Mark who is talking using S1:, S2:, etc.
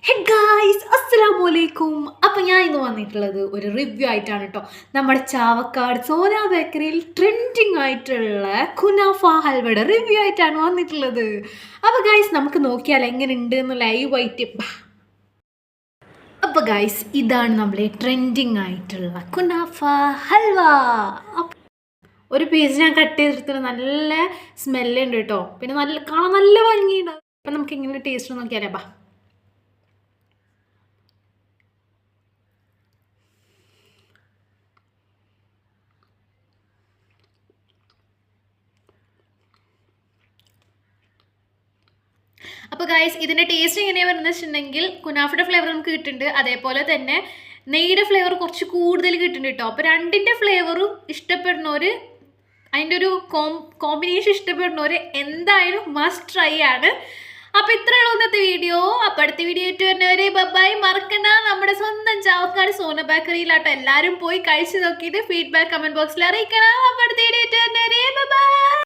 S1: Hey guys അസ്സലാമലൈക്കും. അപ്പോൾ ഞാൻ ഇന്ന് വന്നിട്ടുള്ളത് ഒരു റിവ്യൂ ആയിട്ടാണ് കേട്ടോ. നമ്മുടെ ചാവക്കാട് സോന ബേക്കറിയിൽ ട്രെൻഡിങ് ആയിട്ടുള്ള കുനാഫ ഹൽവയുടെ റിവ്യൂ ആയിട്ടാണ് വന്നിട്ടുള്ളത്. അപ്പോൾ ഗായ്സ് നമുക്ക് നോക്കിയാൽ എങ്ങനെയുണ്ട് എന്ന് ലൈവായിട്ട്. അപ്പോൾ ഗായ്സ് ഇതാണ് നമ്മളെ ട്രെൻഡിങ് ആയിട്ടുള്ള കുനാഫ ഹൽവ. ഒരു പീസ് ഞാൻ കട്ട് ചെയ്തെടുത്തിട്ട് നല്ല സ്മെല്ലുണ്ട് കേട്ടോ. പിന്നെ കാണാൻ നല്ല ഭംഗിയുണ്ട്. അപ്പം നമുക്ക് ഇങ്ങനെ ടേസ്റ്റ് നോക്കിയാലേ ബാ. അപ്പോൾ ഗൈസ് ഇതിൻ്റെ ടേസ്റ്റ് എങ്ങനെയാണ് വരുന്നത് വെച്ചിട്ടുണ്ടെങ്കിൽ കുനാഫയുടെ ഫ്ലേവർ നമുക്ക് കിട്ടുന്നുണ്ട്, അതേപോലെ തന്നെ നെയ്യുടെ ഫ്ലേവർ കുറച്ച് കൂടുതൽ കിട്ടുന്നുണ്ട് കേട്ടോ. അപ്പോൾ രണ്ടിൻ്റെ ഫ്ലേവറും ഇഷ്ടപ്പെടുന്നവർ, അതിൻ്റെ ഒരു കോമ്പിനേഷൻ ഇഷ്ടപ്പെടുന്നവർ എന്തായാലും മസ്റ്റ് ട്രൈ ആണ്. അപ്പോൾ ഇത്രയുള്ള ഇന്നത്തെ വീഡിയോ. അപ്പോൾ അടുത്ത വീഡിയോ ആയിട്ട് വരുന്നവരെ ബൈ. മറക്കണ്ട, നമ്മുടെ സ്വന്തം ചാവക്കാട് സോന ബേക്കറിയിലാട്ടോ എല്ലാവരും പോയി കഴിച്ച് നോക്കിയിട്ട് ഫീഡ്ബാക്ക് കമൻറ്റ് ബോക്സിൽ അറിയിക്കണം. അപ്പോൾ അടുത്ത വീഡിയോ ആയിട്ട് വരുന്നവരെ ബൈ.